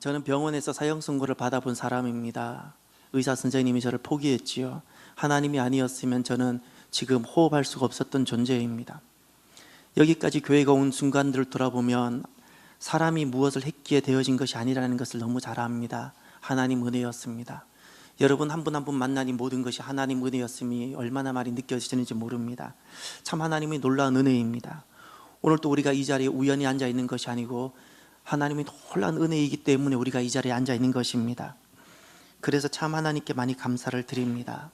저는 병원에서 사형 선고를 받아본 사람입니다. 의사 선생님이 저를 포기했지요. 하나님이 아니었으면 저는 지금 호흡할 수가 없었던 존재입니다. 여기까지 교회가 온 순간들을 돌아보면 사람이 무엇을 했기에 되어진 것이 아니라는 것을 너무 잘 압니다. 하나님 은혜였습니다. 여러분 한 분 한 분 만나니 모든 것이 하나님 은혜였음이 얼마나 많이 느껴지는지 모릅니다. 참 하나님이 놀라운 은혜입니다. 오늘 또 우리가 이 자리에 우연히 앉아 있는 것이 아니고 하나님이 놀라운 은혜이기 때문에 우리가 이 자리에 앉아 있는 것입니다. 그래서 참 하나님께 많이 감사를 드립니다.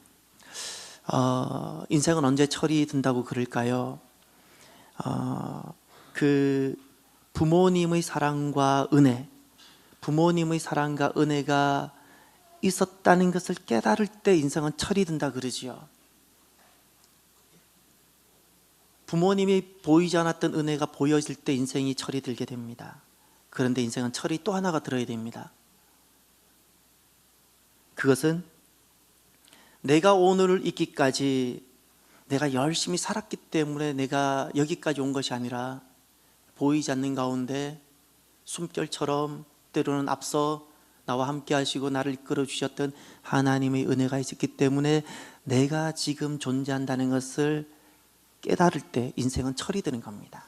인생은 언제 철이 든다고 그럴까요? 그 부모님의 사랑과 은혜, 부모님의 사랑과 은혜가 있었다는 것을 깨달을 때 인생은 철이 든다 그러지요. 부모님이 보이지 않았던 은혜가 보여질 때 인생이 철이 들게 됩니다. 그런데 인생은 철이 또 하나가 들어야 됩니다. 그것은 내가 오늘을 있기까지 내가 열심히 살았기 때문에 내가 여기까지 온 것이 아니라 보이지 않는 가운데 숨결처럼 때로는 앞서 나와 함께 하시고 나를 이끌어 주셨던 하나님의 은혜가 있었기 때문에 내가 지금 존재한다는 것을 깨달을 때 인생은 철이 드는 겁니다.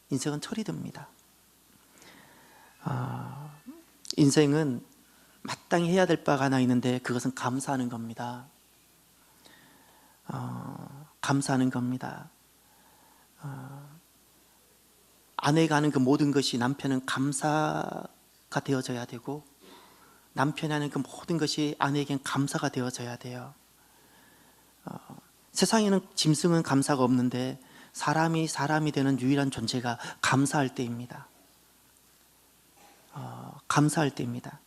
인생은 철이 듭니다. 인생은 마땅히 해야 될 바가 하나 있는데 그것은 감사하는 겁니다. 감사하는 겁니다. 아내가 하는 그 모든 것이 남편은 감사가 되어져야 되고 남편이 하는 그 모든 것이 아내에겐 감사가 되어져야 돼요. 세상에는 짐승은 감사가 없는데 사람이 되는 유일한 존재가 감사할 때입니다. 감사할 때입니다.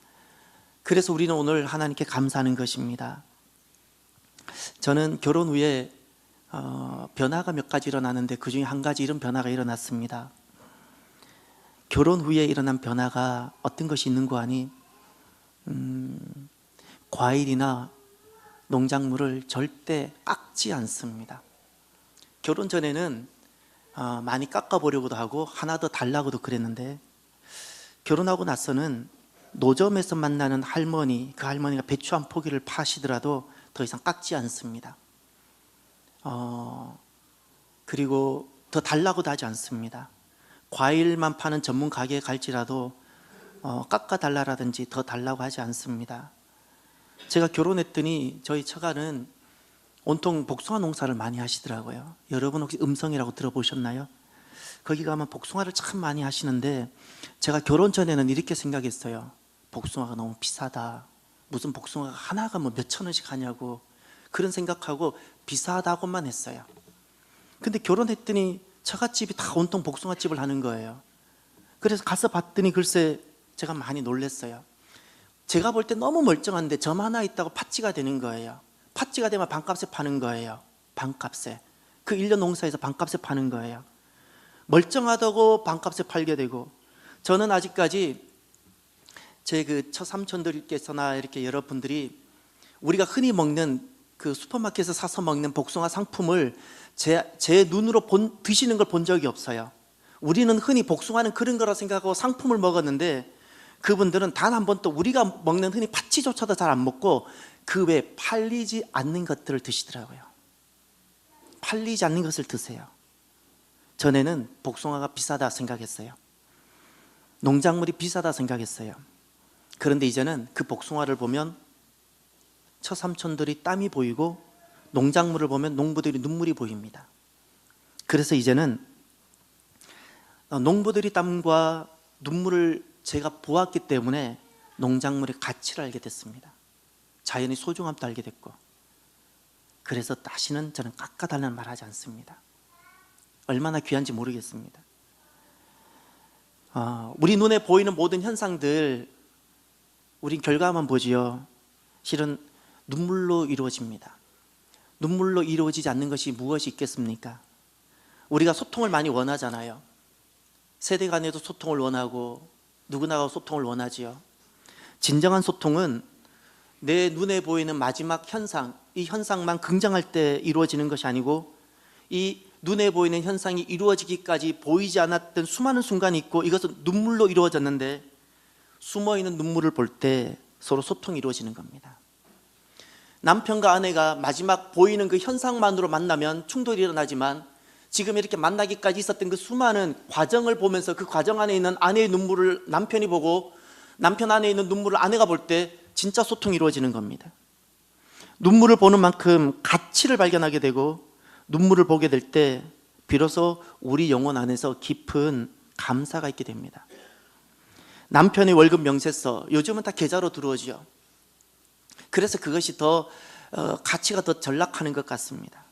그래서 우리는 오늘 하나님께 감사하는 것입니다. 저는 결혼 후에 변화가 몇 가지 일어나는데 그 중에 한 가지 이런 변화가 일어났습니다. 결혼 후에 일어난 변화가 어떤 것이 있는 거 아니? 과일이나 농작물을 절대 깎지 않습니다. 결혼 전에는 많이 깎아보려고도 하고 하나 더 달라고도 그랬는데 결혼하고 나서는 노점에서 만나는 할머니, 그 할머니가 배추 한 포기를 파시더라도 더 이상 깎지 않습니다. 그리고 더 달라고도 하지 않습니다. 과일만 파는 전문 가게에 갈지라도 깎아달라라든지 더 달라고 하지 않습니다. 제가 결혼했더니 저희 처가는 온통 복숭아 농사를 많이 하시더라고요. 여러분 혹시 음성이라고 들어보셨나요? 거기 가면 복숭아를 참 많이 하시는데 제가 결혼 전에는 이렇게 생각했어요. 복숭아가 너무 비싸다. 무슨 복숭아가 하나가 뭐 몇천 원씩 하냐고 그런 생각하고 비싸다고만 했어요. 근데 결혼했더니 처갓집이 다 온통 복숭아집을 하는 거예요. 그래서 가서 봤더니 글쎄 제가 많이 놀랐어요. 제가 볼 때 너무 멀쩡한데 점 하나 있다고 팥찌가 되는 거예요. 팥찌가 되면 반값에 파는 거예요. 반값에. 그 1년 농사에서 반값에 파는 거예요. 멀쩡하다고 반값에 팔게 되고 저는 아직까지 제 그 처삼촌들께서나 이렇게 여러분들이 우리가 흔히 먹는 그 슈퍼마켓에서 사서 먹는 복숭아 상품을 제 눈으로 드시는 걸 본 적이 없어요. 우리는 흔히 복숭아는 그런 거라 생각하고 상품을 먹었는데 그분들은 단 한 번도 우리가 먹는 흔히 파치조차도 잘 안 먹고 그 외에 팔리지 않는 것들을 드시더라고요. 팔리지 않는 것을 드세요. 전에는 복숭아가 비싸다 생각했어요. 농작물이 비싸다 생각했어요. 그런데 이제는 그 복숭아를 보면 처삼촌들이 땀이 보이고 농작물을 보면 농부들이 눈물이 보입니다. 그래서 이제는 농부들이 땀과 눈물을 제가 보았기 때문에 농작물의 가치를 알게 됐습니다. 자연의 소중함도 알게 됐고 그래서 다시는 저는 깎아달라는 말 하지 않습니다. 얼마나 귀한지 모르겠습니다. 우리 눈에 보이는 모든 현상들 우린 결과만 보지요. 실은 눈물로 이루어집니다. 눈물로 이루어지지 않는 것이 무엇이 있겠습니까? 우리가 소통을 많이 원하잖아요. 세대 간에도 소통을 원하고 누구나가 소통을 원하지요. 진정한 소통은 내 눈에 보이는 마지막 현상, 이 현상만 긍정할 때 이루어지는 것이 아니고 이 눈에 보이는 현상이 이루어지기까지 보이지 않았던 수많은 순간이 있고 이것은 눈물로 이루어졌는데 숨어있는 눈물을 볼 때 서로 소통이 이루어지는 겁니다. 남편과 아내가 마지막 보이는 그 현상만으로 만나면 충돌이 일어나지만 지금 이렇게 만나기까지 있었던 그 수많은 과정을 보면서 그 과정 안에 있는 아내의 눈물을 남편이 보고 남편 안에 있는 눈물을 아내가 볼 때 진짜 소통이 이루어지는 겁니다. 눈물을 보는 만큼 가치를 발견하게 되고 눈물을 보게 될 때 비로소 우리 영혼 안에서 깊은 감사가 있게 됩니다. 남편의 월급 명세서 요즘은 다 계좌로 들어오죠. 그래서 그것이 더 가치가 더 전락하는 것 같습니다.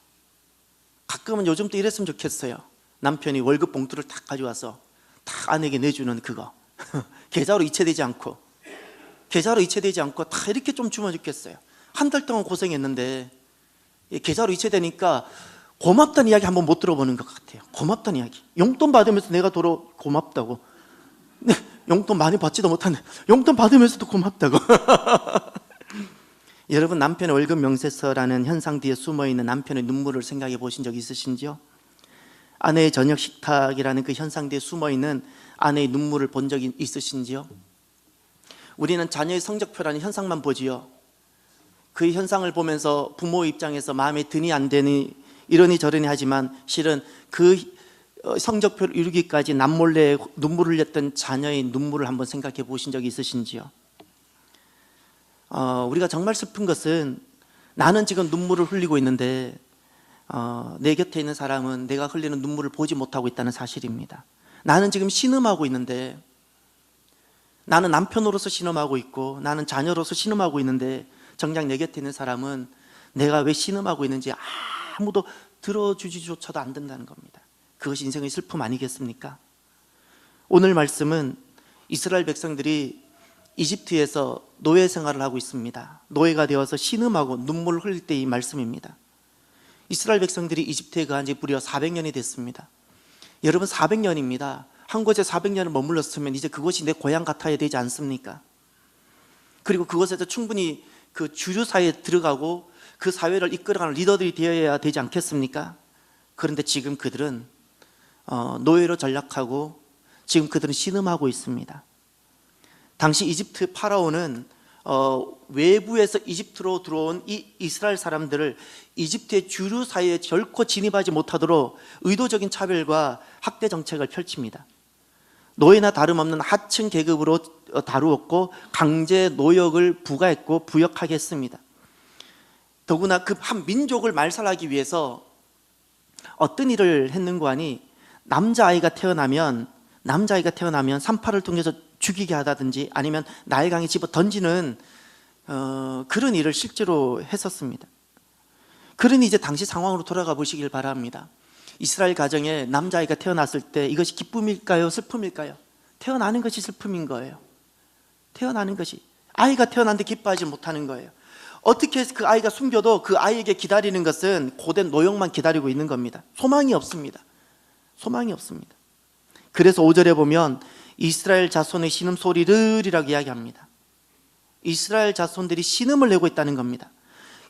가끔은 요즘도 이랬으면 좋겠어요. 남편이 월급 봉투를 딱 가져와서 딱 아내에게 내주는 그거 계좌로 이체되지 않고 다 이렇게 좀 주면 좋겠어요. 한 달 동안 고생했는데 계좌로 이체되니까 고맙다는 이야기 한번 못 들어보는 것 같아요. 고맙다는 이야기. 용돈 받으면서 내가 도로 고맙다고. 네, 용돈 많이 받지도 못하는데 용돈 받으면서도 고맙다고. 여러분, 남편의 월급 명세서라는 현상 뒤에 숨어있는 남편의 눈물을 생각해 보신 적 있으신지요? 아내의 저녁 식탁이라는 그 현상 뒤에 숨어있는 아내의 눈물을 본 적이 있으신지요? 우리는 자녀의 성적표라는 현상만 보지요. 그 현상을 보면서 부모 입장에서 마음에 드니 안 드니 이러니 저러니 하지만 실은 그 성적표를 이루기까지 남몰래 눈물을 흘렸던 자녀의 눈물을 한번 생각해 보신 적이 있으신지요? 우리가 정말 슬픈 것은 나는 지금 눈물을 흘리고 있는데 내 곁에 있는 사람은 내가 흘리는 눈물을 보지 못하고 있다는 사실입니다. 나는 지금 신음하고 있는데, 나는 남편으로서 신음하고 있고 나는 자녀로서 신음하고 있는데 정작 내 곁에 있는 사람은 내가 왜 신음하고 있는지 아무도 들어주지조차도 안 된다는 겁니다. 그것이 인생의 슬픔 아니겠습니까? 오늘 말씀은 이스라엘 백성들이 이집트에서 노예 생활을 하고 있습니다. 노예가 되어서 신음하고 눈물을 흘릴 때의 말씀입니다. 이스라엘 백성들이 이집트에 거한 지 무려 400년이 됐습니다. 여러분, 400년입니다. 한 곳에 400년을 머물렀으면 이제 그곳이 내 고향 같아야 되지 않습니까? 그리고 그곳에서 충분히 그 주류 사회에 들어가고 그 사회를 이끌어가는 리더들이 되어야 되지 않겠습니까? 그런데 지금 그들은 노예로 전락하고 지금 그들은 신음하고 있습니다. 당시 이집트 파라오는 외부에서 이집트로 들어온 이 이스라엘 사람들을 이집트의 주류 사회에 결코 진입하지 못하도록 의도적인 차별과 학대 정책을 펼칩니다. 노예나 다름없는 하층 계급으로 다루었고 강제 노역을 부과했고 부역하게 했습니다. 더구나 그 한 민족을 말살하기 위해서 어떤 일을 했는가 하니 남자아이가 태어나면 산파를 통해서 죽이게 하다든지 아니면 나일강에 집어 던지는 그런 일을 실제로 했었습니다. 그러니 이제 당시 상황으로 돌아가 보시길 바랍니다. 이스라엘 가정에 남자아이가 태어났을 때 이것이 기쁨일까요? 슬픔일까요? 태어나는 것이 슬픔인 거예요. 태어나는 것이. 아이가 태어났는데 기뻐하지 못하는 거예요. 어떻게 해서 그 아이가 숨겨도 그 아이에게 기다리는 것은 고된 노역만 기다리고 있는 겁니다. 소망이 없습니다. 소망이 없습니다. 그래서 5절에 보면 이스라엘 자손의 신음소리를이라고 이야기합니다. 이스라엘 자손들이 신음을 내고 있다는 겁니다.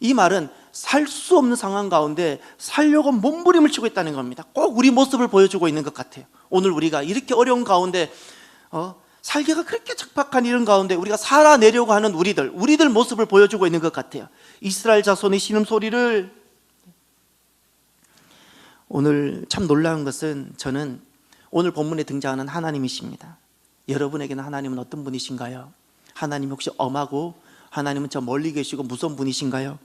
이 말은 살 수 없는 상황 가운데 살려고 몸부림을 치고 있다는 겁니다. 꼭 우리 모습을 보여주고 있는 것 같아요. 오늘 우리가 이렇게 어려운 가운데 살기가 그렇게 척박한 이런 가운데 우리가 살아내려고 하는 우리들 모습을 보여주고 있는 것 같아요. 이스라엘 자손의 신음소리를. 오늘 참 놀라운 것은 저는 오늘 본문에 등장하는 하나님이십니다. 여러분에게는 하나님은 어떤 분이신가요? 하나님 혹시 엄하고 하나님은 저 멀리 계시고 무서운 분이신가요?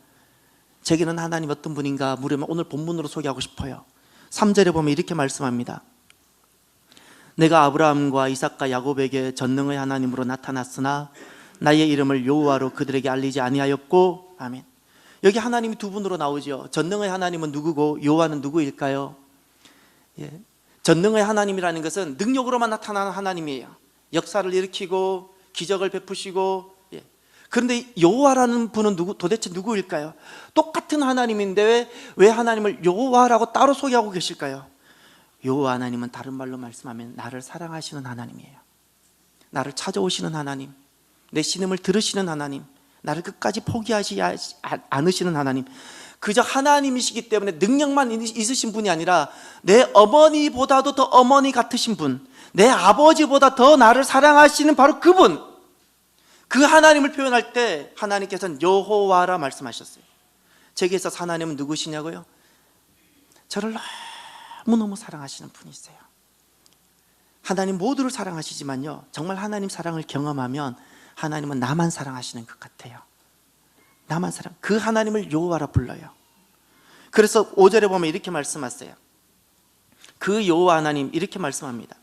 제게는 하나님 어떤 분인가 물으면 오늘 본문으로 소개하고 싶어요. 3절에 보면 이렇게 말씀합니다. 내가 아브라함과 이삭과 야곱에게 전능의 하나님으로 나타났으나 나의 이름을 여호와로 그들에게 알리지 아니하였고. 아멘. 여기 하나님이 두 분으로 나오죠. 전능의 하나님은 누구고 여호와는 누구일까요? 예. 전능의 하나님이라는 것은 능력으로만 나타나는 하나님이에요. 역사를 일으키고 기적을 베푸시고. 예. 그런데 여호와라는 분은 도대체 누구일까요? 똑같은 하나님인데 왜 하나님을 여호와라고 따로 소개하고 계실까요? 여호와 하나님은 다른 말로 말씀하면 나를 사랑하시는 하나님이에요. 나를 찾아오시는 하나님, 내 신음을 들으시는 하나님, 나를 끝까지 포기하지 않으시는 하나님. 그저 하나님이시기 때문에 능력만 있으신 분이 아니라 내 어머니보다도 더 어머니 같으신 분, 내 아버지보다 더 나를 사랑하시는 바로 그분, 그 하나님을 표현할 때 하나님께서는 여호와라 말씀하셨어요. 제게 있어서 하나님은 누구시냐고요? 저를 너무너무 사랑하시는 분이세요. 하나님 모두를 사랑하시지만요, 정말 하나님 사랑을 경험하면 하나님은 나만 사랑하시는 것 같아요. 나만 사랑, 그 하나님을 여호와라 불러요. 그래서 5절에 보면 이렇게 말씀하세요. 그 여호와 하나님 이렇게 말씀합니다.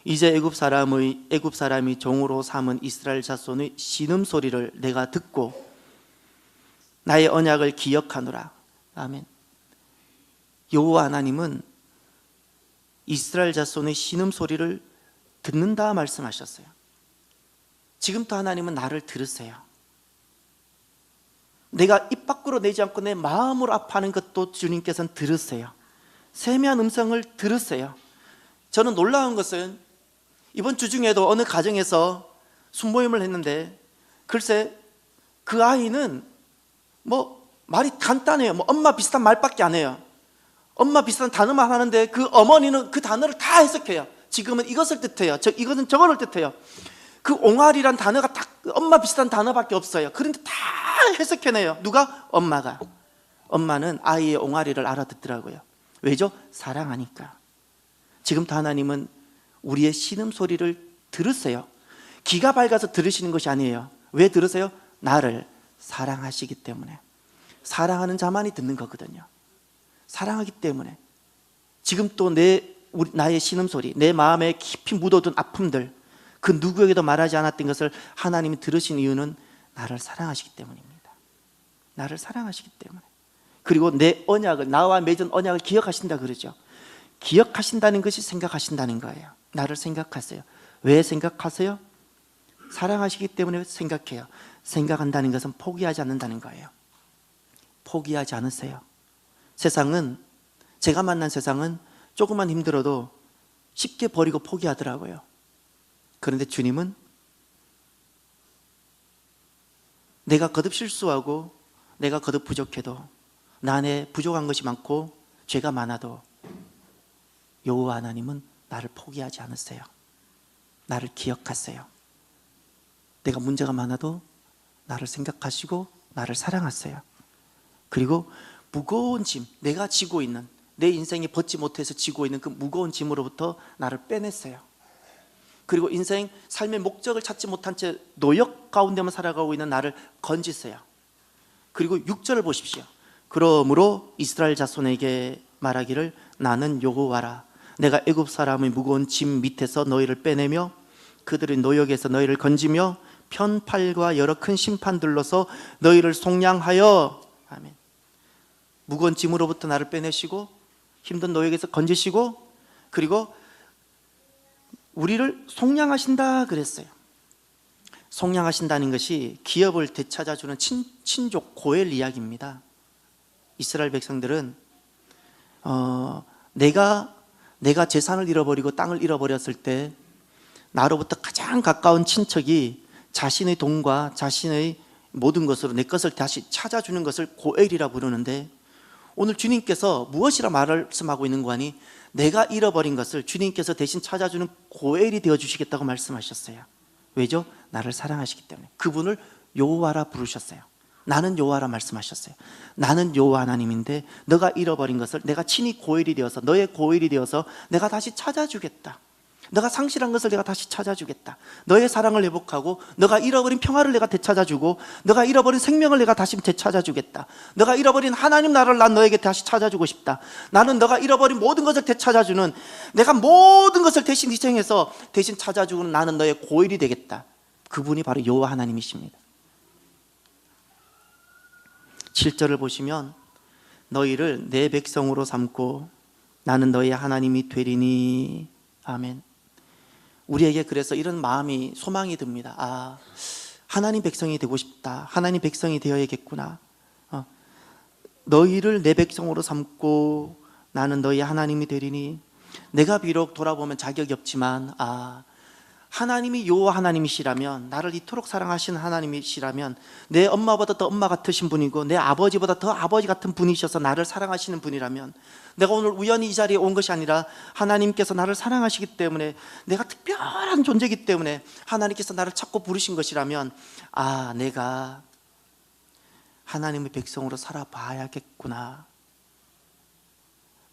이제 애굽 사람이 종으로 삼은 이스라엘 자손의 신음소리를 내가 듣고 나의 언약을 기억하노라. 아멘. 여호와 하나님은 이스라엘 자손의 신음소리를 듣는다 말씀하셨어요. 지금도 하나님은 나를 들으세요. 내가 입 밖으로 내지 않고 내 마음으로 아파하는 것도 주님께서는 들으세요. 세미한 음성을 들으세요. 저는 놀라운 것은 이번 주 중에도 어느 가정에서 순모임을 했는데, 글쎄 그 아이는 말이 간단해요. 엄마 비슷한 말밖에 안 해요. 엄마 비슷한 단어만 하는데 그 어머니는 그 단어를 다 해석해요. 지금은 이것을 뜻해요. 이것은 저거를 뜻해요. 그 옹알이란 단어가 딱 엄마 비슷한 단어밖에 없어요. 그런데 다 해석해내요. 누가? 엄마가. 엄마는 아이의 옹알이를 알아듣더라고요. 왜죠? 사랑하니까. 지금도 하나님은 우리의 신음소리를 들으세요. 귀가 밝아서 들으시는 것이 아니에요. 왜 들으세요? 나를 사랑하시기 때문에. 사랑하는 자만이 듣는 거거든요. 사랑하기 때문에. 지금 또 나의 신음소리, 내 마음에 깊이 묻어둔 아픔들, 그 누구에게도 말하지 않았던 것을 하나님이 들으신 이유는 나를 사랑하시기 때문입니다. 나를 사랑하시기 때문에. 그리고 내 언약을, 나와 맺은 언약을 기억하신다 그러죠. 기억하신다는 것이 생각하신다는 거예요. 나를 생각하세요. 왜 생각하세요? 사랑하시기 때문에 생각해요. 생각한다는 것은 포기하지 않는다는 거예요. 포기하지 않으세요. 세상은, 제가 만난 세상은 조금만 힘들어도 쉽게 버리고 포기하더라고요. 그런데 주님은 내가 거듭 실수하고 내가 거듭 부족해도, 나 안에 부족한 것이 많고 죄가 많아도 여호와 하나님은 나를 포기하지 않으세요. 나를 기억하세요. 내가 문제가 많아도 나를 생각하시고 나를 사랑하세요. 그리고 무거운 짐, 내가 지고 있는, 내 인생이 벗지 못해서 지고 있는 그 무거운 짐으로부터 나를 빼냈어요. 그리고 인생 삶의 목적을 찾지 못한 채 노역 가운데만 살아가고 있는 나를 건지세요. 그리고 6절을 보십시오. 그러므로 이스라엘 자손에게 말하기를 나는 여호와라. 내가 애굽 사람의 무거운 짐 밑에서 너희를 빼내며 그들의 노역에서 너희를 건지며 편팔과 여러 큰 심판들로서 너희를 속량하여, 아멘. 무거운 짐으로부터 나를 빼내시고 힘든 노역에서 건지시고, 그리고 우리를 속량하신다 그랬어요. 속량하신다는 것이 기업을 되찾아주는 친족 고엘 이야기입니다. 이스라엘 백성들은 내가 재산을 잃어버리고 땅을 잃어버렸을 때 나로부터 가장 가까운 친척이 자신의 돈과 자신의 모든 것으로 내 것을 다시 찾아주는 것을 고엘이라 부르는데, 오늘 주님께서 무엇이라 말씀하고 있는 거 아니? 내가 잃어버린 것을 주님께서 대신 찾아주는 고엘이 되어주시겠다고 말씀하셨어요. 왜죠? 나를 사랑하시기 때문에. 그분을 여호와라 부르셨어요. 나는 여호와라 말씀하셨어요. 나는 여호와 하나님인데 너가 잃어버린 것을 내가 친히 고엘이 되어서, 너의 고엘이 되어서 내가 다시 찾아주겠다. 너가 상실한 것을 내가 다시 찾아주겠다. 너의 사랑을 회복하고 너가 잃어버린 평화를 내가 되찾아주고 너가 잃어버린 생명을 내가 다시 되찾아주겠다. 너가 잃어버린 하나님 나라를 난 너에게 다시 찾아주고 싶다. 나는 너가 잃어버린 모든 것을 되찾아주는, 내가 모든 것을 대신 희생해서 대신 찾아주는 나는 너의 고일이 되겠다. 그분이 바로 여호와 하나님이십니다. 7절을 보시면 너희를 내 백성으로 삼고 나는 너희의 하나님이 되리니. 아멘. 우리에게 그래서 이런 마음이, 소망이 듭니다. 하나님 백성이 되고 싶다. 하나님 백성이 되어야겠구나. 너희를 내 백성으로 삼고 나는 너희의 하나님이 되리니. 내가 비록 돌아보면 자격이 없지만 하나님이 여호와 하나님이시라면, 나를 이토록 사랑하시는 하나님이시라면, 내 엄마보다 더 엄마 같으신 분이고 내 아버지보다 더 아버지 같은 분이셔서 나를 사랑하시는 분이라면, 내가 오늘 우연히 이 자리에 온 것이 아니라 하나님께서 나를 사랑하시기 때문에, 내가 특별한 존재이기 때문에 하나님께서 나를 찾고 부르신 것이라면, 아, 내가 하나님의 백성으로 살아봐야겠구나.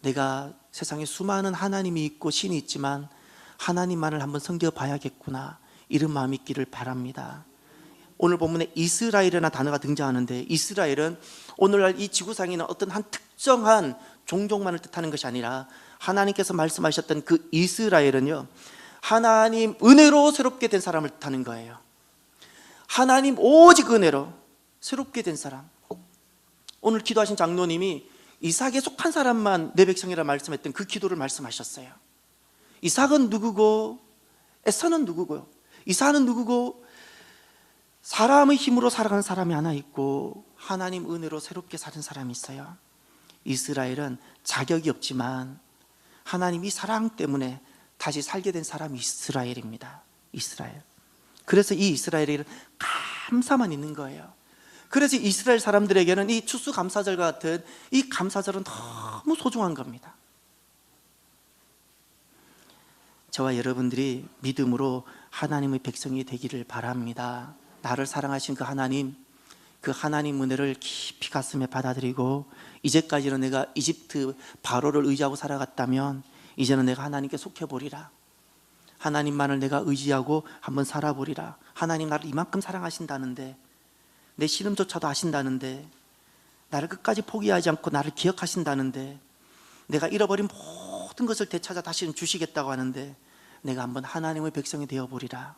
내가 세상에 수많은 하나님이 있고 신이 있지만 하나님만을 한번 섬겨봐야겠구나, 이런 마음이 있기를 바랍니다. 오늘 본문에 이스라엘이라는 단어가 등장하는데, 이스라엘은 오늘날 이 지구상에 있는 어떤 한 특정한 종족만을 뜻하는 것이 아니라, 하나님께서 말씀하셨던 그 이스라엘은요, 하나님 은혜로 새롭게 된 사람을 뜻하는 거예요. 하나님 오직 은혜로 새롭게 된 사람. 오늘 기도하신 장로님이 이삭에 속한 사람만 내 백성이라 말씀했던 그 기도를 말씀하셨어요. 이삭은 누구고 에서는 누구고요? 이삭은 누구고? 사람의 힘으로 살아가는 사람이 하나 있고 하나님 은혜로 새롭게 사는 사람이 있어요. 이스라엘은 자격이 없지만 하나님이 사랑 때문에 다시 살게 된 사람이 이스라엘입니다. 이스라엘. 그래서 이 이스라엘에는 감사만 있는 거예요. 그래서 이스라엘 사람들에게는 이 추수감사절과 같은 이 감사절은 너무 소중한 겁니다. 저와 여러분들이 믿음으로 하나님의 백성이 되기를 바랍니다. 나를 사랑하신 그 하나님 은혜를 깊이 가슴에 받아들이고, 이제까지는 내가 이집트 바로를 의지하고 살아갔다면 이제는 내가 하나님께 속해보리라. 하나님만을 내가 의지하고 한번 살아보리라. 하나님 나를 이만큼 사랑하신다는데, 내 신음조차도 아신다는데, 나를 끝까지 포기하지 않고 나를 기억하신다는데, 내가 잃어버린 모든 것을 되찾아 다시는 주시겠다고 하는데, 내가 한번 하나님의 백성이 되어보리라.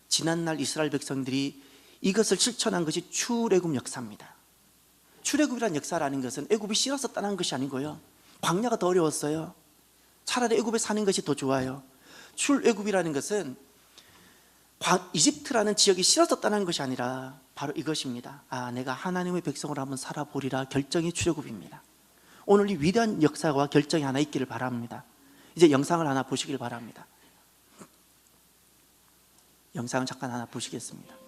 지난날 이스라엘 백성들이 이것을 실천한 것이 출애굽 역사입니다. 출애굽이라는 역사라는 것은 애굽이 싫어서 떠난 것이 아니고요, 광야가 더 어려웠어요. 차라리 애굽에 사는 것이 더 좋아요. 출애굽이라는 것은 이집트라는 지역이 싫어서 떠난 것이 아니라 바로 이것입니다. 아, 내가 하나님의 백성으로 한번 살아보리라 결정이 출애굽입니다. 오늘 이 위대한 역사와 결정이 하나 있기를 바랍니다. 이제 영상을 하나 보시길 바랍니다. 영상을 잠깐 하나 보시겠습니다.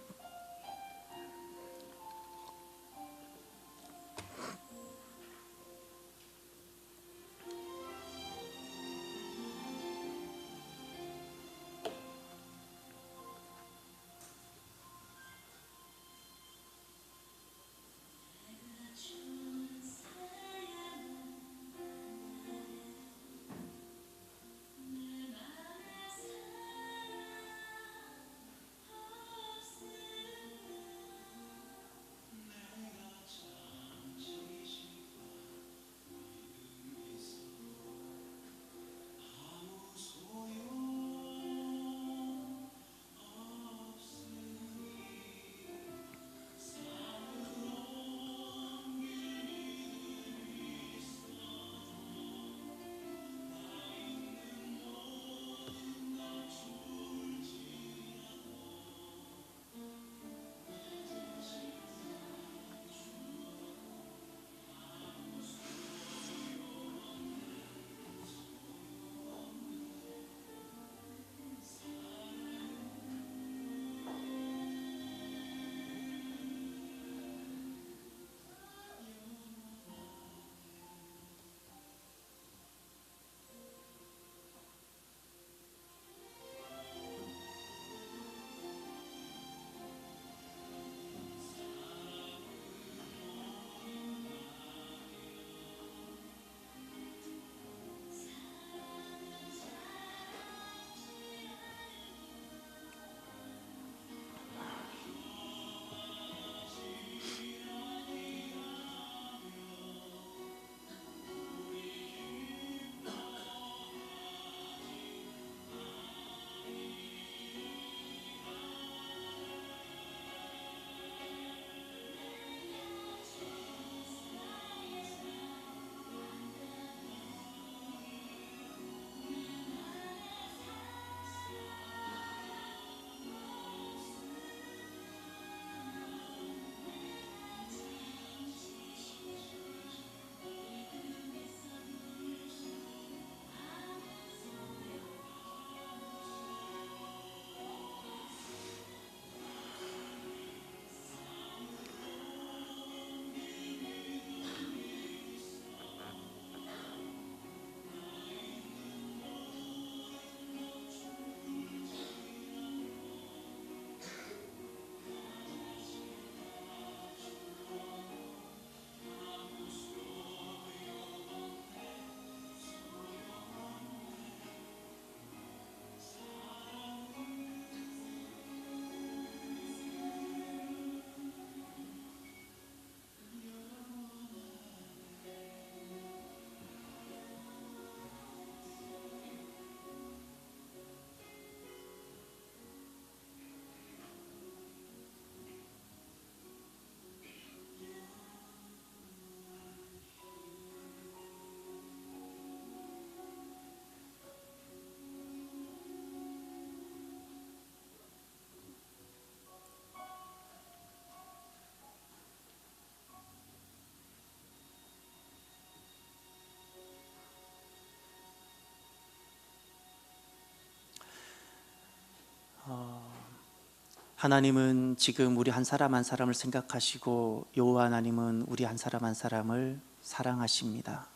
하나님은 지금 우리 한 사람 한 사람을 생각하시고 여호와 하나님은 우리 한 사람 한 사람을 사랑하십니다.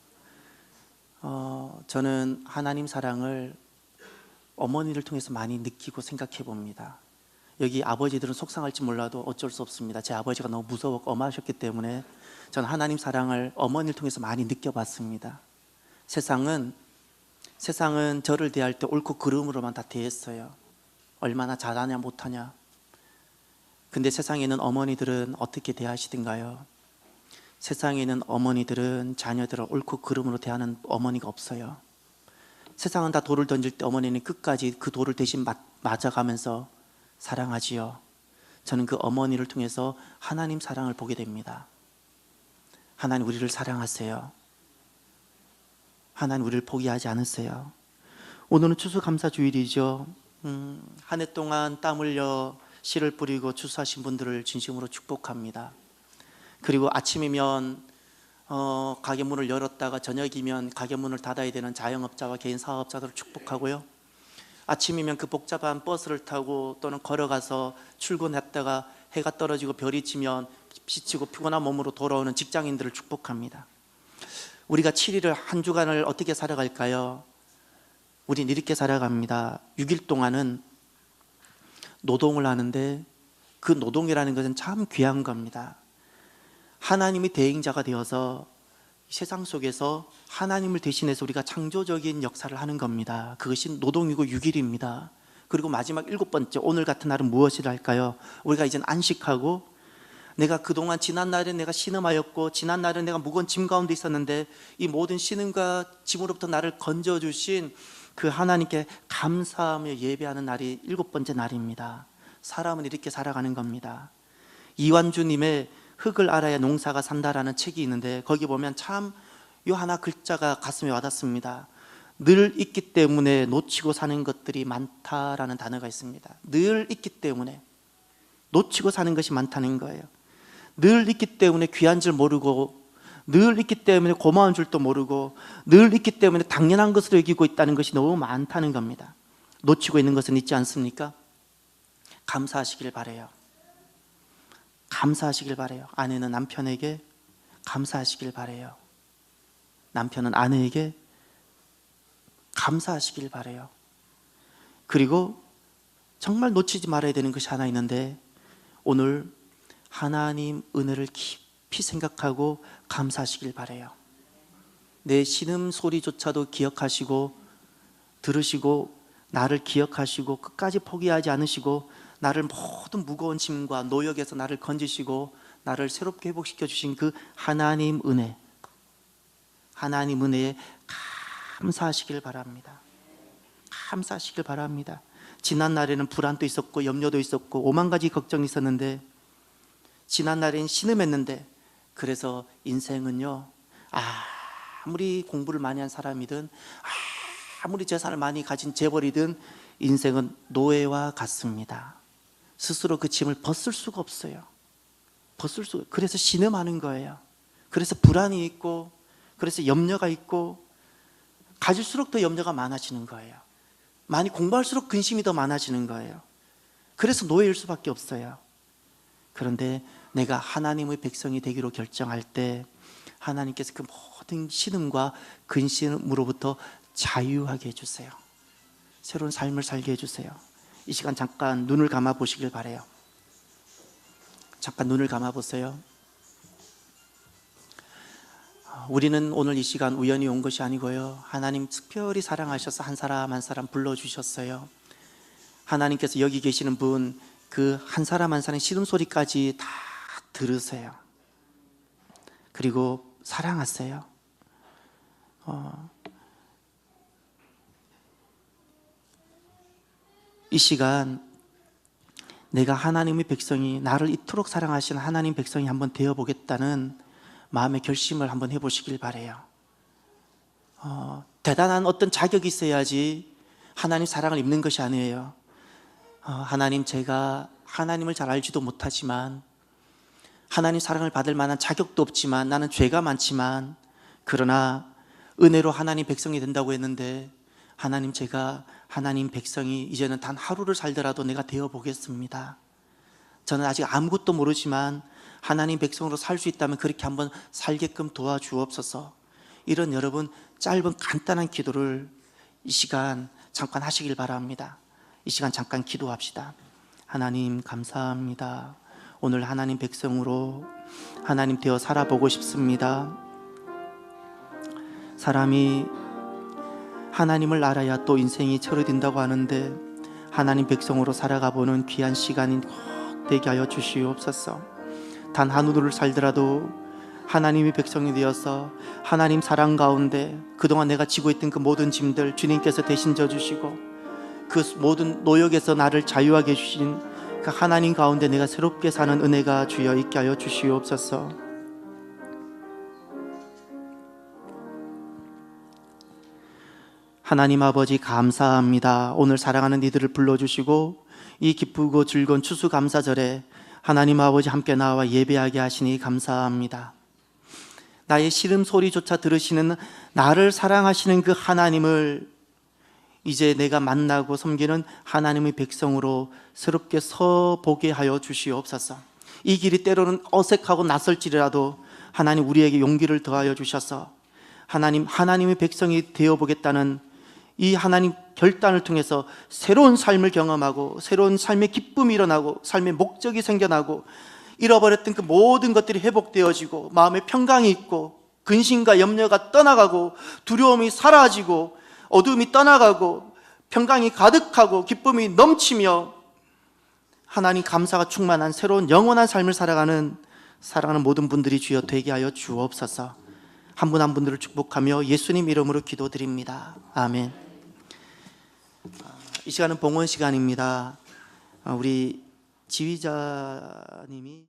저는 하나님 사랑을 어머니를 통해서 많이 느끼고 생각해 봅니다. 여기 아버지들은 속상할지 몰라도 어쩔 수 없습니다. 제 아버지가 너무 무서웠고 엄하셨기 때문에 저는 하나님 사랑을 어머니를 통해서 많이 느껴봤습니다. 세상은 저를 대할 때 옳고 그름으로만 다 대했어요. 얼마나 잘하냐 못하냐. 근데 세상에는 어머니들은 어떻게 대하시던가요? 세상에는 어머니들은 자녀들을 옳고 그름으로 대하는 어머니가 없어요. 세상은 다 돌을 던질 때 어머니는 끝까지 그 돌을 대신 맞아가면서 사랑하지요. 저는 그 어머니를 통해서 하나님 사랑을 보게 됩니다. 하나님 우리를 사랑하세요. 하나님 우리를 포기하지 않으세요. 오늘은 추수감사주일이죠. 한 해 동안 땀 흘려 씨를 뿌리고 추수하신 분들을 진심으로 축복합니다. 그리고 아침이면 가게 문을 열었다가 저녁이면 가게 문을 닫아야 되는 자영업자와 개인 사업자들을 축복하고요. 아침이면 그 복잡한 버스를 타고 또는 걸어가서 출근했다가 해가 떨어지고 별이 지면 지치고 피곤한 몸으로 돌아오는 직장인들을 축복합니다. 우리가 7일을 한 주간을 어떻게 살아갈까요? 우린 이렇게 살아갑니다. 6일 동안은 노동을 하는데 그 노동이라는 것은 참 귀한 겁니다. 하나님이 대행자가 되어서 세상 속에서 하나님을 대신해서 우리가 창조적인 역사를 하는 겁니다. 그것이 노동이고 6일입니다. 그리고 마지막 7번째, 오늘 같은 날은 무엇이라 할까요? 우리가 이젠 안식하고 내가 그동안 지난 날은 내가 신음하였고 지난 날은 내가 무거운 짐 가운데 있었는데 이 모든 신음과 짐으로부터 나를 건져주신 그 하나님께 감사하며 예배하는 날이 7번째 날입니다. 사람은 이렇게 살아가는 겁니다. 이완주님의 흙을 알아야 농사가 산다라는 책이 있는데 거기 보면 참 요 하나 글자가 가슴에 와닿습니다. 늘 있기 때문에 놓치고 사는 것들이 많다라는 단어가 있습니다. 늘 있기 때문에 놓치고 사는 것이 많다는 거예요. 늘 있기 때문에 귀한 줄 모르고, 늘 있기 때문에 고마운 줄도 모르고, 늘 있기 때문에 당연한 것으로 여기고 있다는 것이 너무 많다는 겁니다. 놓치고 있는 것은 있지 않습니까? 감사하시길 바라요. 감사하시길 바라요. 아내는 남편에게 감사하시길 바라요. 남편은 아내에게 감사하시길 바라요. 그리고 정말 놓치지 말아야 되는 것이 하나 있는데 오늘 하나님 은혜를 깊이 생각하고 감사하시길 바라요. 내 신음소리조차도 기억하시고 들으시고 나를 기억하시고 끝까지 포기하지 않으시고 나를 모든 무거운 짐과 노역에서 나를 건지시고 나를 새롭게 회복시켜 주신 그 하나님 은혜, 하나님 은혜에 감사하시길 바랍니다. 감사하시길 바랍니다. 지난 날에는 불안도 있었고 염려도 있었고 오만 가지 걱정이 있었는데 지난 날에는 신음했는데 그래서 인생은요 아무리 공부를 많이 한 사람이든 아무리 재산을 많이 가진 재벌이든 인생은 노예와 같습니다. 스스로 그 짐을 벗을 수가 없어요. 그래서 신음하는 거예요. 그래서 불안이 있고 그래서 염려가 있고 가질수록 더 염려가 많아지는 거예요. 많이 공부할수록 근심이 더 많아지는 거예요. 그래서 노예일 수밖에 없어요. 그런데 내가 하나님의 백성이 되기로 결정할 때 하나님께서 그 모든 신음과 근심으로부터 자유하게 해주세요. 새로운 삶을 살게 해주세요. 이 시간 잠깐 눈을 감아 보시길 바라요. 잠깐 눈을 감아 보세요. 우리는 오늘 이 시간 우연히 온 것이 아니고요, 하나님 특별히 사랑하셔서 한 사람 한 사람 불러주셨어요. 하나님께서 여기 계시는 분 그 한 사람 한 사람의 신음소리까지 다 들으세요. 그리고 사랑하세요. 이 시간 내가 하나님의 백성이, 나를 이토록 사랑하시는 하나님 백성이 한번 되어보겠다는 마음의 결심을 한번 해보시길 바라요. 대단한 어떤 자격이 있어야지 하나님 사랑을 입는 것이 아니에요. 하나님, 제가 하나님을 잘 알지도 못하지만 하나님 사랑을 받을 만한 자격도 없지만 나는 죄가 많지만 그러나 은혜로 하나님 백성이 된다고 했는데 하나님, 제가 하나님 백성이 이제는 단 하루를 살더라도 내가 되어 보겠습니다. 저는 아직 아무것도 모르지만 하나님 백성으로 살 수 있다면 그렇게 한번 살게끔 도와주옵소서. 이런 여러분 짧은 간단한 기도를 이 시간 잠깐 하시길 바랍니다. 이 시간 잠깐 기도합시다. 하나님 감사합니다. 오늘 하나님 백성으로 하나님 되어 살아보고 싶습니다. 사람이 하나님을 알아야 또 인생이 철회된다고 하는데 하나님 백성으로 살아가보는 귀한 시간이 꼭 되게 하여 주시옵소서. 단 한 하루를 살더라도 하나님의 백성이 되어서 하나님 사랑 가운데 그동안 내가 지고 있던 그 모든 짐들 주님께서 대신 져주시고 그 모든 노역에서 나를 자유하게 해주신 그 하나님 가운데 내가 새롭게 사는 은혜가 주여 있게 하여 주시옵소서. 하나님 아버지 감사합니다. 오늘 사랑하는 이들을 불러주시고 이 기쁘고 즐거운 추수감사절에 하나님 아버지 함께 나와 예배하게 하시니 감사합니다. 나의 시름소리조차 들으시는 나를 사랑하시는 그 하나님을 이제 내가 만나고 섬기는 하나님의 백성으로 새롭게 서보게 하여 주시옵소서. 이 길이 때로는 어색하고 낯설지라도 하나님 우리에게 용기를 더하여 주셔서 하나님의 백성이 되어보겠다는 이 하나님 결단을 통해서 새로운 삶을 경험하고 새로운 삶의 기쁨이 일어나고 삶의 목적이 생겨나고 잃어버렸던 그 모든 것들이 회복되어지고 마음의 평강이 있고 근심과 염려가 떠나가고 두려움이 사라지고 어두움이 떠나가고 평강이 가득하고 기쁨이 넘치며 하나님 감사가 충만한 새로운 영원한 삶을 살아가는 사랑하는 모든 분들이 주여 되게 하여 주옵소서. 한 분 한 분들을 축복하며 예수님 이름으로 기도드립니다. 아멘. 이 시간은 봉헌 시간입니다. 우리 지휘자님이